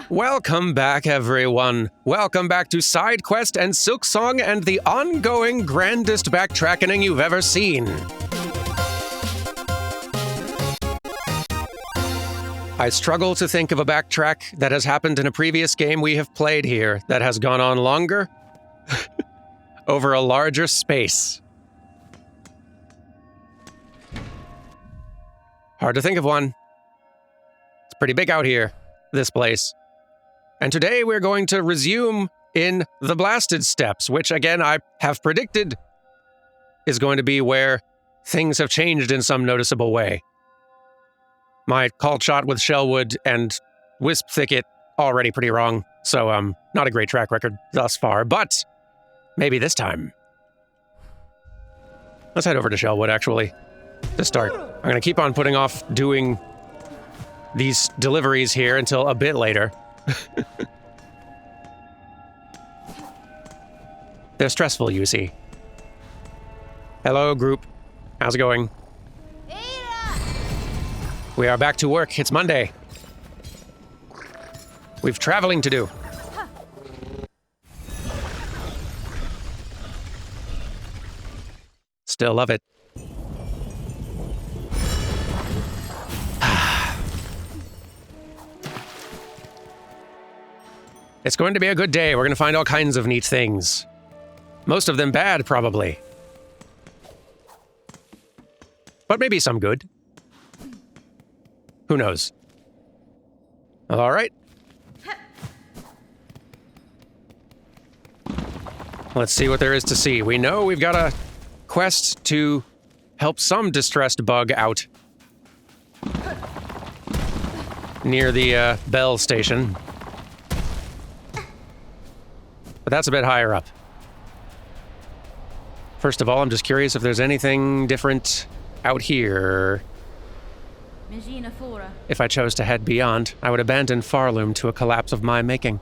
Welcome back, everyone. Welcome back to Side Quest and Silksong and the ongoing grandest backtracking you've ever seen. I struggle to think of a backtrack that has happened in a previous game we have played here that has gone on longer, over a larger space. Hard to think of one. It's pretty big out here, this place. And today we're going to resume in the Blasted Steppes, which again I have predicted is going to be where things have changed in some noticeable way. My called shot with Shellwood and Wisp Thicket already pretty wrong, so not a great track record thus far, but maybe this time. Let's head over to Shellwood, actually, to start. I'm going to keep on putting off doing these deliveries here until a bit later. They're stressful, you see. Hello, group. How's it going? We are back to work. It's Monday. We've traveling to do. Still love it. It's going to be a good day. We're going to find all kinds of neat things. Most of them bad, probably. But maybe some good. Who knows? All right. Let's see what there is to see. We know we've got a quest to help some distressed bug out near the Bell station. But that's a bit higher up. First of all, I'm just curious if there's anything different out here. If I chose to head beyond, I would abandon Farloom to a collapse of my making.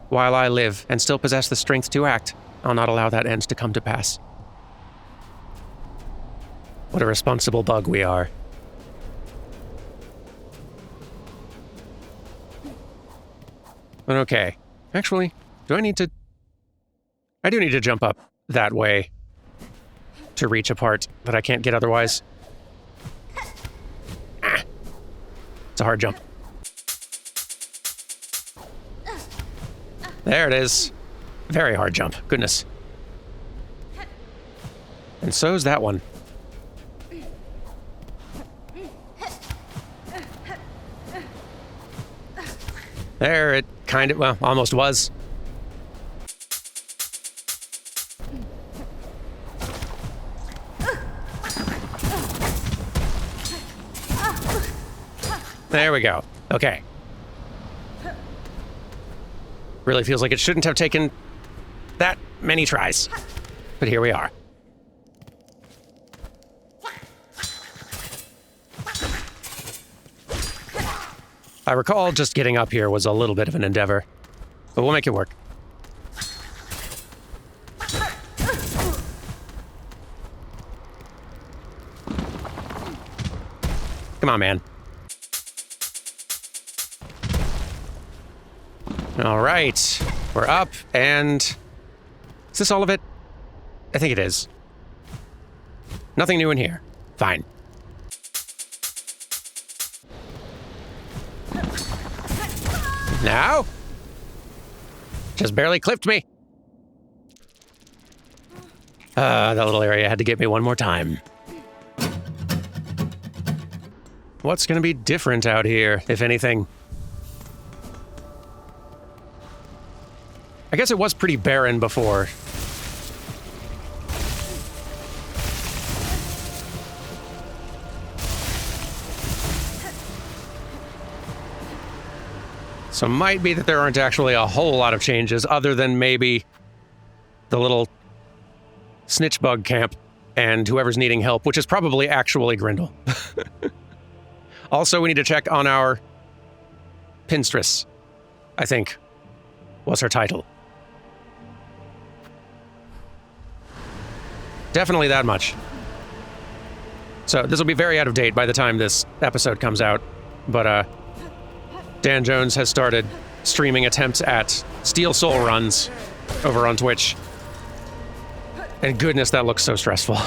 While I live and still possess the strength to act, I'll not allow that end to come to pass. What a responsible bug we are. But okay. Actually, do I need to... I do need to jump up that way to reach a part that I can't get otherwise. Ah. It's a hard jump. There it is. Very hard jump. Goodness. And so's that one. There it kind of, well, almost was. There we go. Okay. Really feels like it shouldn't have taken that many tries. But here we are. I recall just getting up here was a little bit of an endeavor, but we'll make it work. Come on, man. All right, we're up, and is this all of it? I think it is. Nothing new in here. Fine. Now? Just barely clipped me. That little area had to get me one more time. What's gonna be different out here, if anything? I guess it was pretty barren before. So it might be that there aren't actually a whole lot of changes other than maybe the little snitch bug camp and whoever's needing help, which is probably actually Grindel. Also, we need to check on our Pinstress, I think was her title. Definitely that much. So this will be very out of date by the time this episode comes out, but Dan Jones has started streaming attempts at Steel Soul runs over on Twitch. And goodness, that looks so stressful.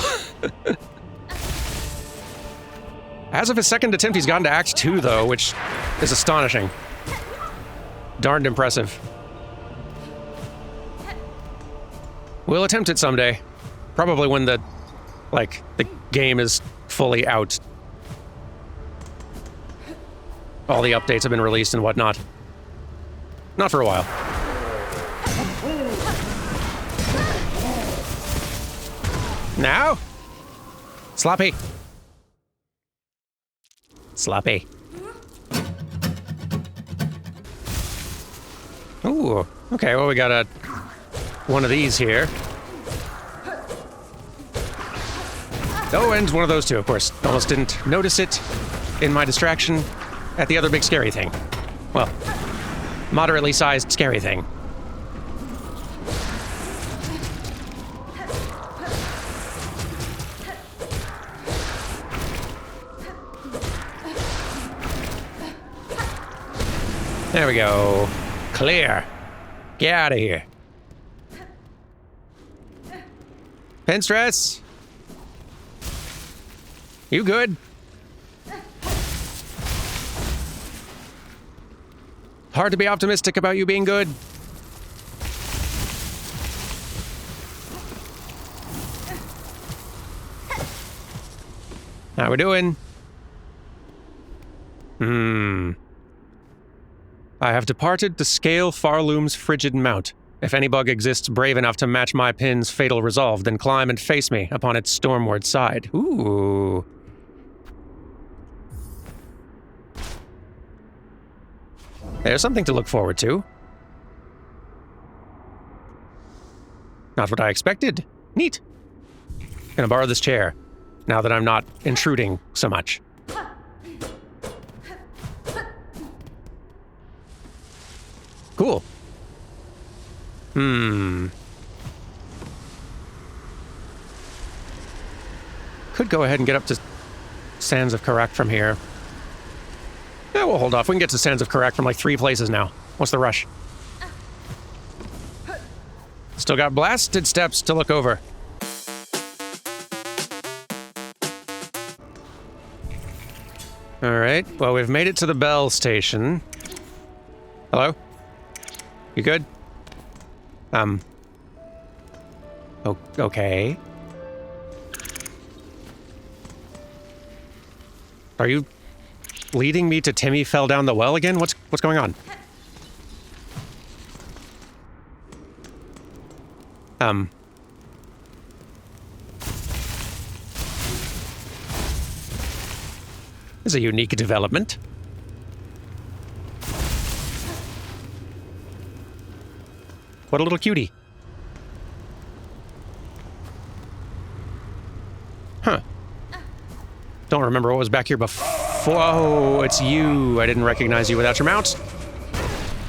As of his second attempt, he's gotten to Act 2, though, which is astonishing. Darned impressive. We'll attempt it someday. Probably when the game is fully out. All the updates have been released and whatnot. Not for a while. Now? Sloppy. Sloppy. Ooh, okay, well we got one of these here. Oh, and one of those two, of course. Almost didn't notice it in my distraction at the other big scary thing. Well, moderately sized scary thing. There we go. Clear. Get out of here. Pinstress? You good? Hard to be optimistic about you being good. How we doing? I have departed to scale Farloom's frigid mount. If any bug exists brave enough to match my pin's fatal resolve, then climb and face me upon its stormward side. Ooh. There's something to look forward to. Not what I expected. Neat. Gonna borrow this chair, now that I'm not intruding so much. Cool. Could go ahead and get up to Sands of Karak from here. Yeah, we'll hold off. We can get to Sands of Karak from like 3 places now. What's the rush? Still got blasted steps to look over. Alright, well, we've made it to the Bell Station. Hello? You good? Okay. Are you leading me to Timmy fell down the well again? What's going on? This is a unique development. What a little cutie. Huh. Don't remember what was back here before. Oh, it's you. I didn't recognize you without your mount.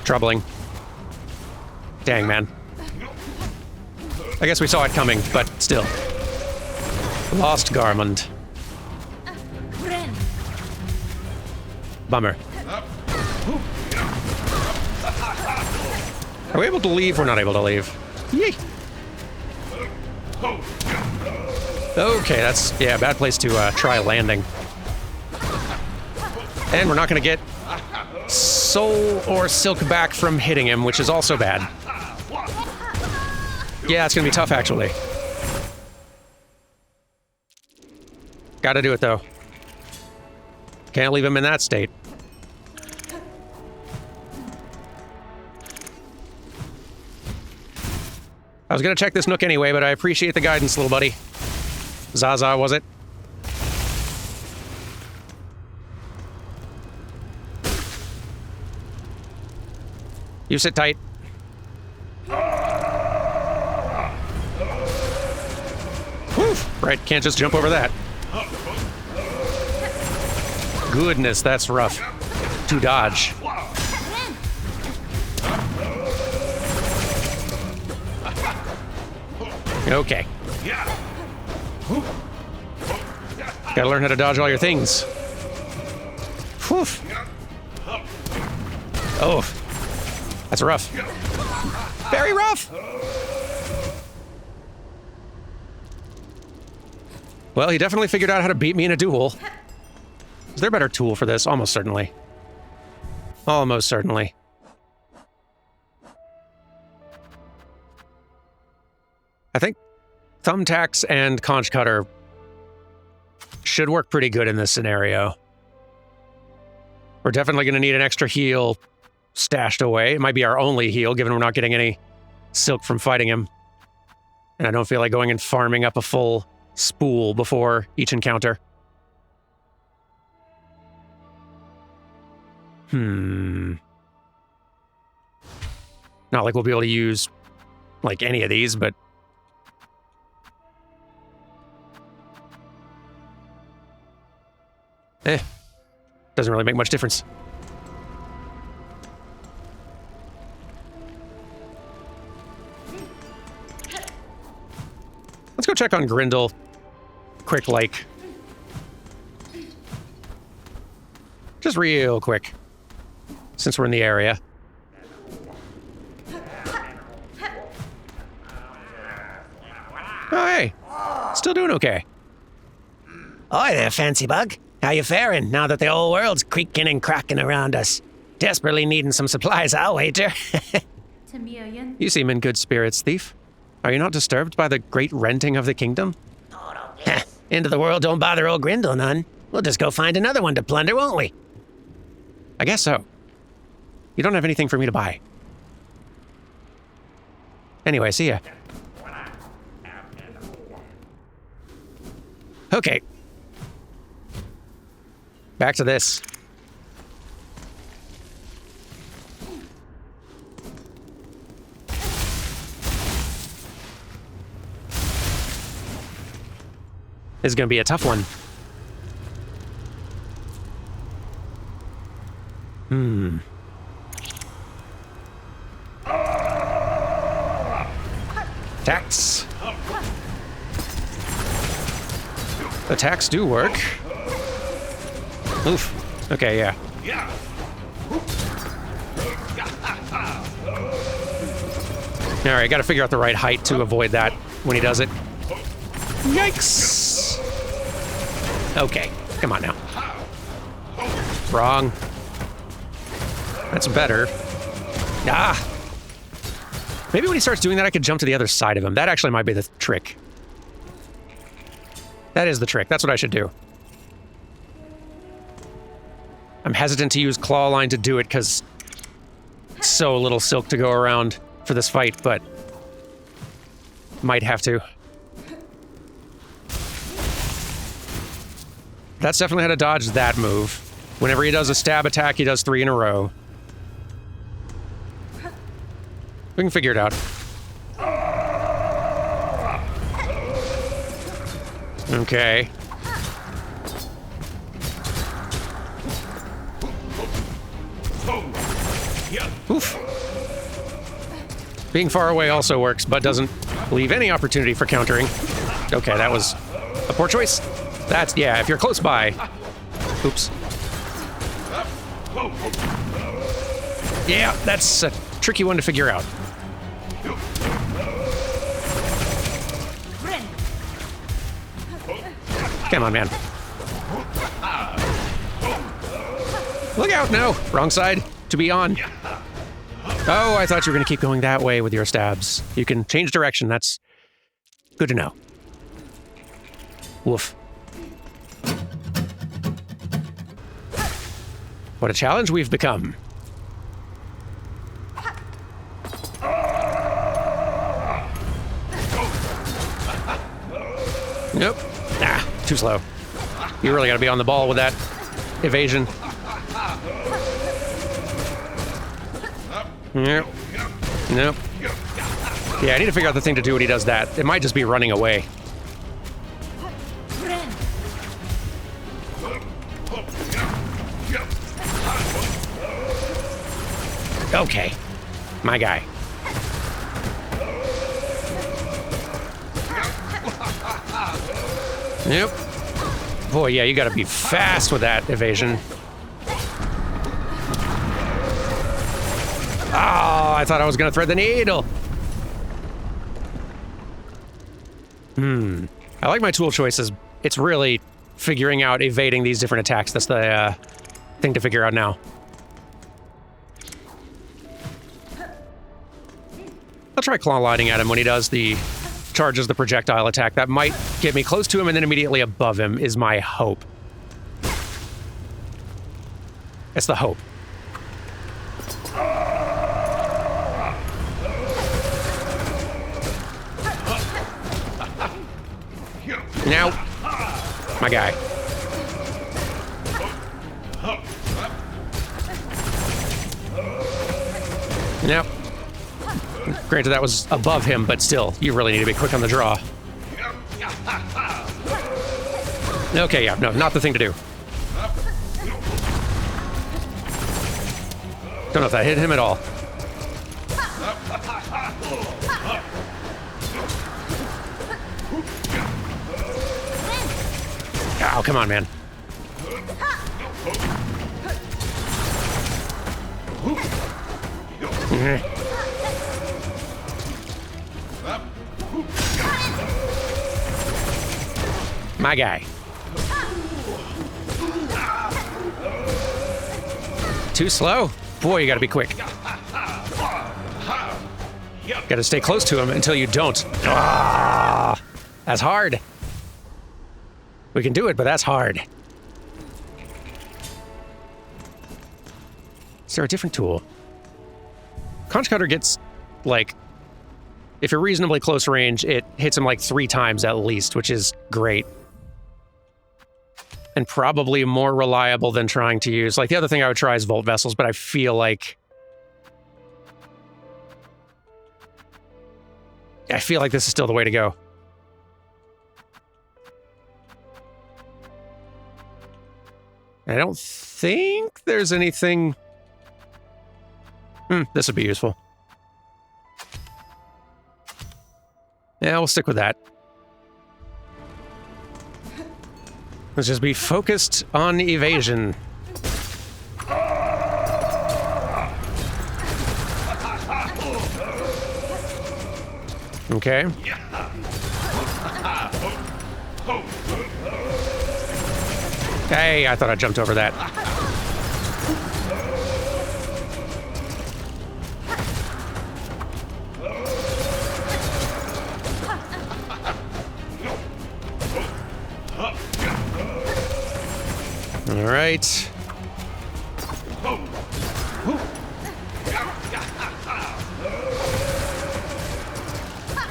Troubling. Dang, man. I guess we saw it coming, but still. Lost Garmond. Bummer. Are we able to leave? We're not able to leave. Yee! Okay, that's, yeah, bad place to try landing. And we're not gonna get Soul or Silk back from hitting him, which is also bad. Yeah, it's gonna be tough, actually. Gotta do it, though. Can't leave him in that state. I was gonna check this nook anyway, but I appreciate the guidance, little buddy. Zaza, was it? You sit tight. Woof! Right, can't just jump over that. Goodness, that's rough. To dodge. Okay. Gotta learn how to dodge all your things. Whew. Oh, that's rough. Very rough! Well, he definitely figured out how to beat me in a duel. Is there a better tool for this? Almost certainly. Almost certainly. I think thumbtacks and conch cutter should work pretty good in this scenario. We're definitely going to need an extra heal stashed away. It might be our only heal, given we're not getting any silk from fighting him. And I don't feel like going and farming up a full spool before each encounter. Not like we'll be able to use, like, any of these, but... doesn't really make much difference. Let's go check on Grindel. Quick, like. Just real quick. Since we're in the area. Oh, hey. Still doing okay. Hi there, Fancy Bug. How you faring now that the whole world's creaking and cracking around us? Desperately needing some supplies, I'll wager. You seem in good spirits, thief. Are you not disturbed by the great renting of the kingdom? End of the world don't bother old Grindel none. We'll just go find another one to plunder, won't we? I guess so. You don't have anything for me to buy. Anyway, see ya. Okay. Back to this. This is going to be a tough one. Attacks. Attacks do work. Oof. Okay, yeah. Alright, gotta figure out the right height to avoid that when he does it. Yikes! Okay, come on now. Wrong. That's better. Ah! Maybe when he starts doing that, I could jump to the other side of him. That actually might be the trick. That is the trick. That's what I should do. I'm hesitant to use claw line to do it because so little silk to go around for this fight, but might have to. That's definitely how to dodge that move. Whenever he does a stab attack, he does 3 in a row. We can figure it out. Okay. Oof. Being far away also works, but doesn't leave any opportunity for countering. Okay, that was a poor choice. That's, yeah, if you're close by. Oops. Yeah, that's a tricky one to figure out. Come on, man. Look out, no. Wrong side to be on. Oh, I thought you were going to keep going that way with your stabs. You can change direction. That's good to know. Woof. What a challenge we've become. Nope. Ah, too slow. You really gotta be on the ball with that evasion. Nope. Nope. Yeah, I need to figure out the thing to do when he does that. It might just be running away. Okay. My guy. Yep. Boy, yeah, you gotta be fast with that evasion. I thought I was going to thread the needle. I like my tool choices. It's really figuring out evading these different attacks. That's the thing to figure out now. I'll try claw lighting at him when he does the charges the projectile attack. That might get me close to him and then immediately above him is my hope. It's the hope. Now, my guy. Now, granted that was above him, but still, you really need to be quick on the draw. Okay, yeah, no, not the thing to do. Don't know if that hit him at all. Oh, come on, man. My guy. Too slow? Boy, you gotta be quick. Gotta stay close to him until you don't. Ah, that's hard. We can do it, but that's hard. Is there a different tool? Conch Cutter gets, like, if you're reasonably close range, it hits him like 3 times at least, which is great. And probably more reliable than trying to use. Like, the other thing I would try is Volt Vessels, but I feel like this is still the way to go. I don't think there's anything... this would be useful. Yeah, we'll stick with that. Let's just be focused on evasion. Okay. Hey, I thought I jumped over that. All right.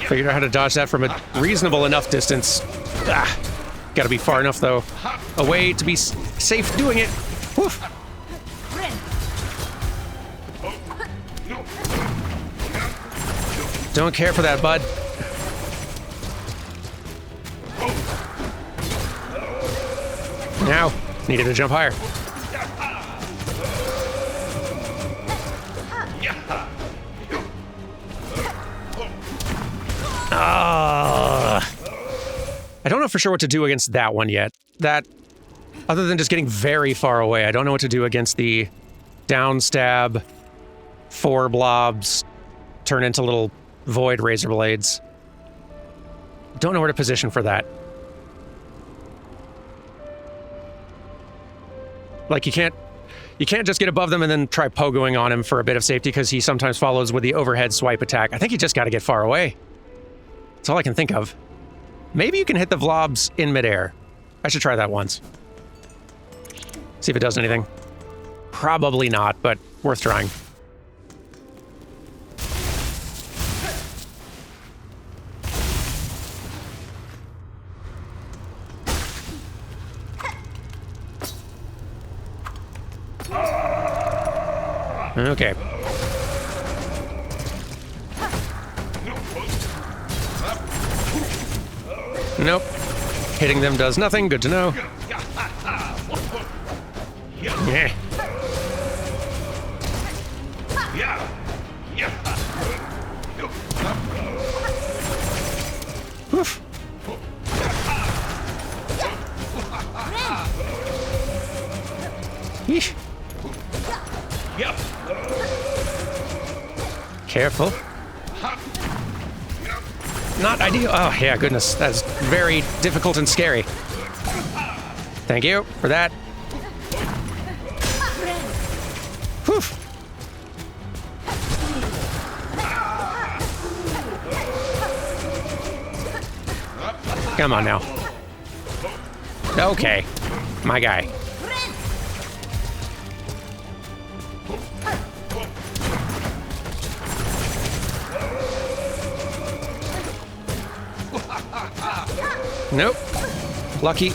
Figured out how to dodge that from a reasonable enough distance. Gotta be far enough, though, away to be safe doing it. Woof. Don't care for that, bud. Now, needed to jump higher. I don't know for sure what to do against that one yet. That, other than just getting very far away, I don't know what to do against the down stab, 4 blobs, turn into little void razor blades. Don't know where to position for that. Like, you can't just get above them and then try pogoing on him for a bit of safety, because he sometimes follows with the overhead swipe attack. I think you just got to get far away. That's all I can think of. Maybe you can hit the Vlobs in midair. I should try that once. See if it does anything. Probably not, but worth trying. Okay. Nope. Hitting them does nothing. Good to know. Yeah. Oof. Yeesh. Careful. Not ideal. Oh, yeah, goodness. That's very difficult and scary. Thank you for that. Whew. Come on now. Okay, my guy. Nope. Lucky.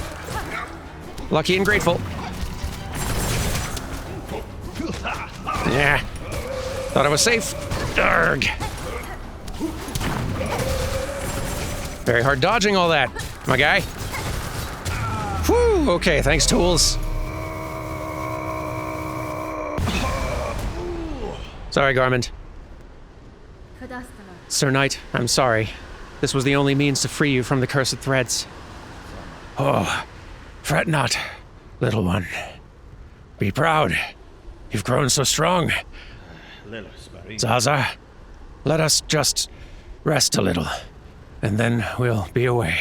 Lucky and grateful. Yeah. Thought I was safe. Arrgh. Very hard dodging all that, my guy. Whew, okay, thanks, tools. Sorry, Garmond. Sir Knight, I'm sorry. This was the only means to free you from the cursed threads. Oh, fret not, little one. Be proud. You've grown so strong. Zaza, let us just rest a little, and then we'll be away.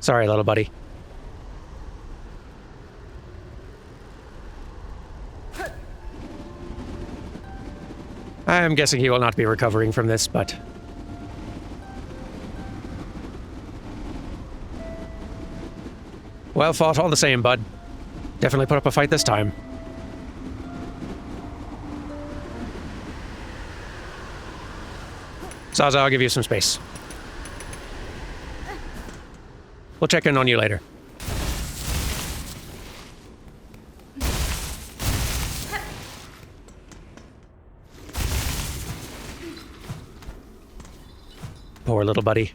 Sorry, little buddy. I'm guessing he will not be recovering from this, but... Well fought all the same, bud. Definitely put up a fight this time. Zaza, I'll give you some space. We'll check in on you later. Poor little buddy.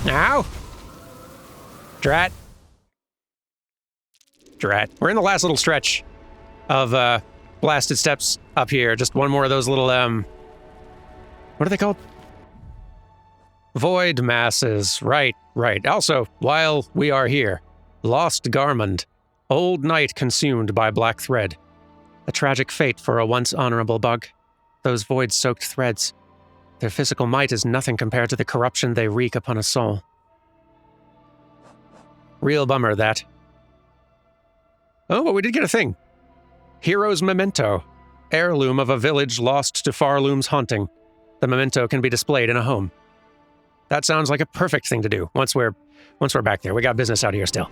Now? Drat. Drat. We're in the last little stretch of, blasted steps up here. Just one more of those little, what are they called? Void masses. Right, right. Also, while we are here, lost Garmond. Old night consumed by black thread. A tragic fate for a once honorable bug. Those void-soaked threads. Their physical might is nothing compared to the corruption they wreak upon a soul. Real bummer, that. Oh, but we did get a thing. Hero's Memento. Heirloom of a village lost to Farloom's haunting. The memento can be displayed in a home. That sounds like a perfect thing to do once we're back there. We got business out here still.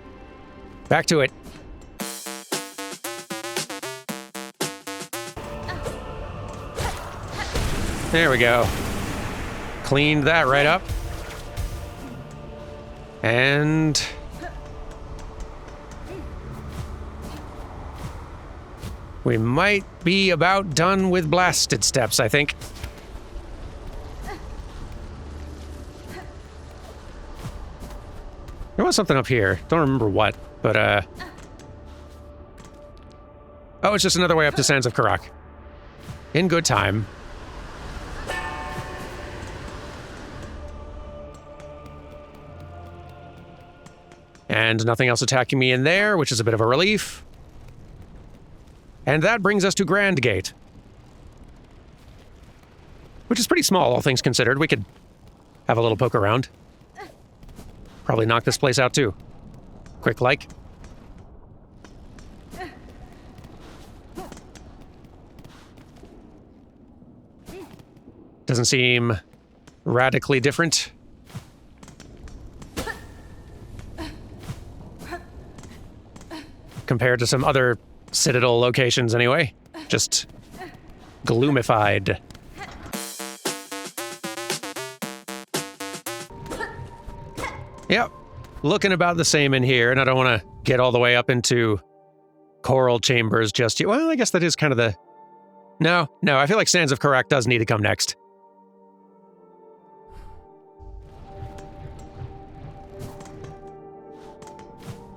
Back to it. There we go. Cleaned that right up. And... we might be about done with blasted steps, I think. There was something up here. Don't remember what, but, oh, it's just another way up to Sands of Karak. In good time. And nothing else attacking me in there, which is a bit of a relief. And that brings us to Grand Gate. Which is pretty small, all things considered. We could have a little poke around. Probably knock this place out, too. Quick like. Doesn't seem radically different. Compared to some other Citadel locations, anyway. Just gloomified. Yep. Looking about the same in here, and I don't want to get all the way up into Coral Chambers just yet. Well, I guess that is kind of the... No, I feel like Sands of Karak does need to come next.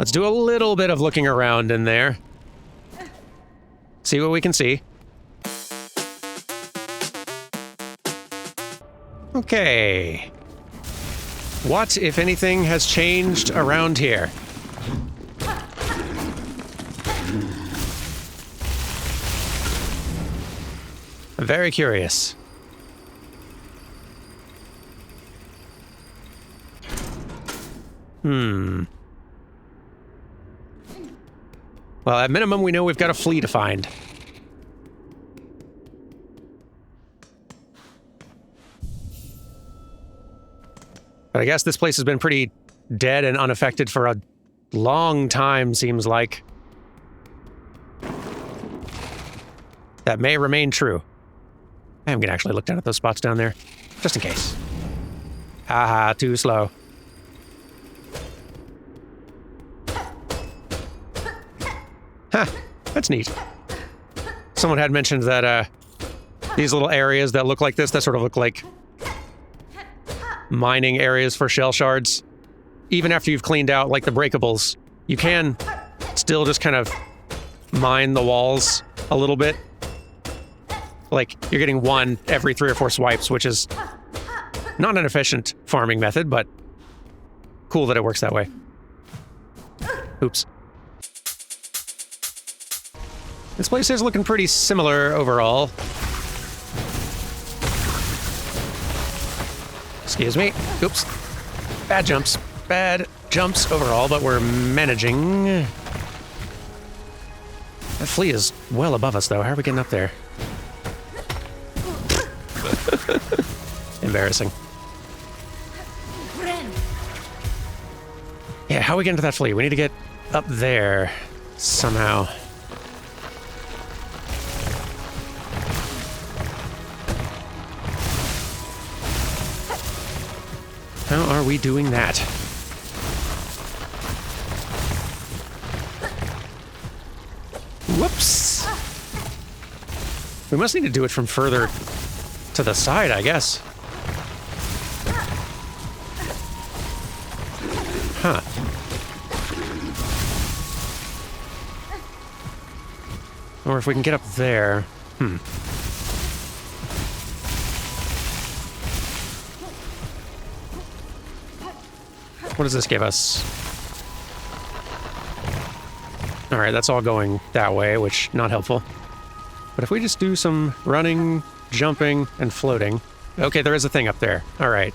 Let's do a little bit of looking around in there. See what we can see. Okay. What, if anything, has changed around here? I'm very curious. Well, at minimum, we know we've got a flea to find. But I guess this place has been pretty dead and unaffected for a long time, seems like. That may remain true. I am going to actually look down at those spots down there, just in case. Haha, too slow. Huh, that's neat. Someone had mentioned that these little areas that look like this, that sort of look like mining areas for shell shards. Even after you've cleaned out, like, the breakables, you can still just kind of mine the walls a little bit. Like, you're getting one every 3 or 4 swipes, which is not an efficient farming method, but cool that it works that way. Oops. This place is looking pretty similar overall. Excuse me. Oops. Bad jumps. Bad jumps overall, but we're managing. That flea is well above us, though. How are we getting up there? Embarrassing. Yeah, how are we getting to that flea? We need to get up there somehow. How are we doing that? Whoops! We must need to do it from further to the side, I guess. Huh. Or if we can get up there. What does this give us? Alright, that's all going that way, which not helpful. But if we just do some running, jumping, and floating... Okay, there is a thing up there. Alright.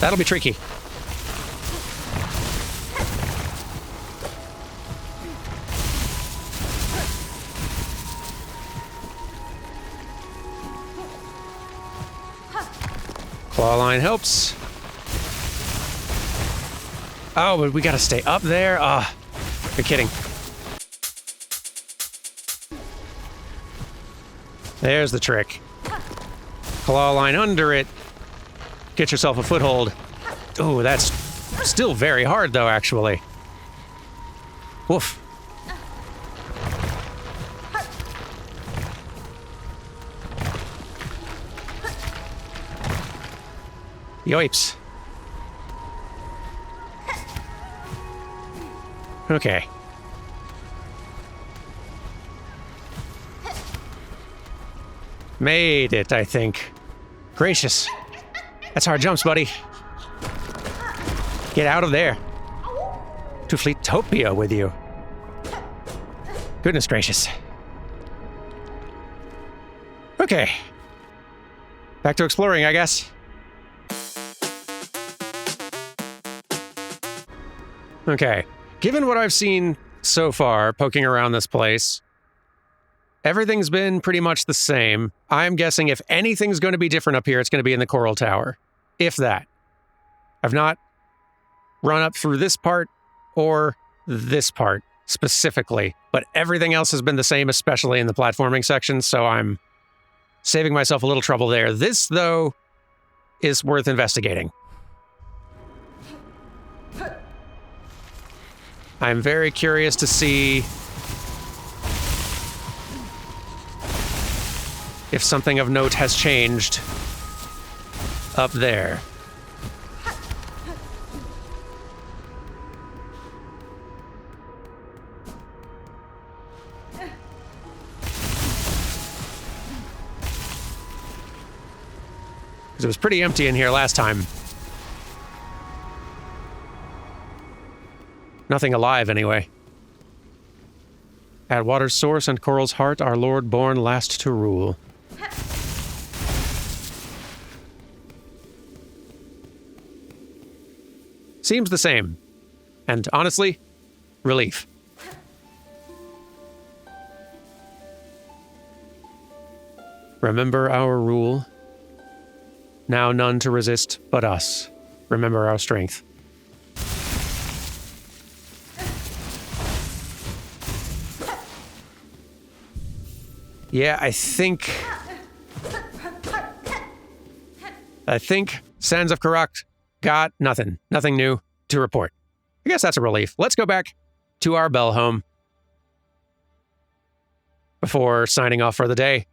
That'll be tricky. Claw line helps. Oh, but we gotta stay up there? Ah, you're kidding. There's the trick. Claw line under it. Get yourself a foothold. Oh, that's still very hard, though, actually. Woof. Yoips. Okay. Made it, I think. Gracious. That's hard jumps, buddy. Get out of there. To Fleetopia with you. Goodness gracious. Okay. Back to exploring, I guess. Okay. Given what I've seen so far, poking around this place, everything's been pretty much the same. I'm guessing if anything's going to be different up here, it's going to be in the Coral Tower. If that. I've not run up through this part or this part specifically, but everything else has been the same, especially in the platforming section, so I'm saving myself a little trouble there. This, though, is worth investigating. I'm very curious to see if something of note has changed up there. Because it was pretty empty in here last time. Nothing alive, anyway. At water's source and coral's heart, our Lord born last to rule. Seems the same. And honestly, relief. Remember our rule. Now none to resist but us. Remember our strength. Yeah, I think Sands of Karak got nothing new to report. I guess that's a relief. Let's go back to our bell home before signing off for the day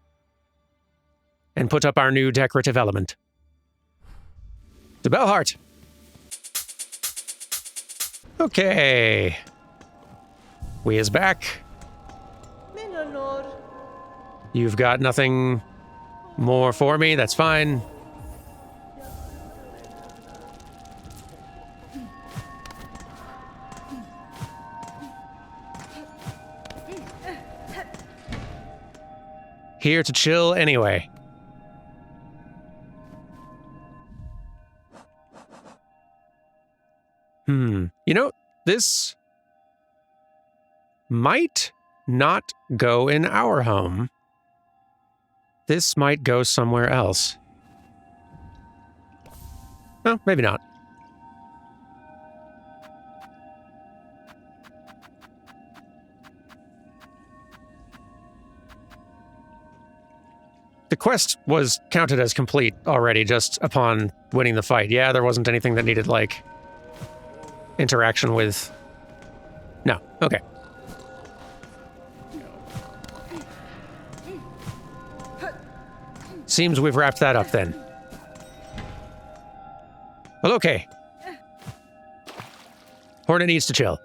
and put up our new decorative element. The bell heart. Okay. We is back. You've got nothing more for me, that's fine. Here to chill anyway. You know, this might not go in our home. This might go somewhere else. No, maybe not. The quest was counted as complete already just upon winning the fight. Yeah, there wasn't anything that needed, like, interaction with... No, okay. Seems we've wrapped that up then. Well, okay. Hornet needs to chill.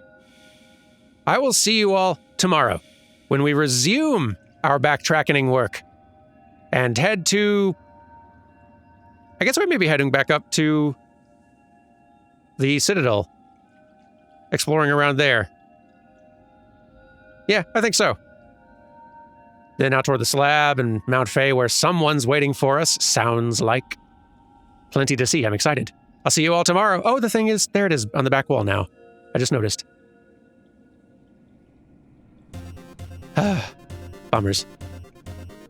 I will see you all tomorrow when we resume our backtracking work and head to... I guess we may be heading back up to the Citadel, exploring around there. Yeah, I think so. Then out toward the slab and Mount Fay, where someone's waiting for us. Sounds like plenty to see. I'm excited. I'll see you all tomorrow. Oh, the thing is, there it is on the back wall now. I just noticed. Bummers.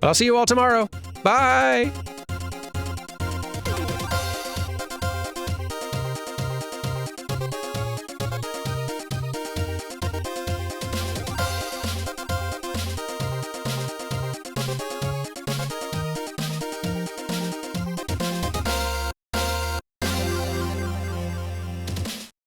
But I'll see you all tomorrow. Bye!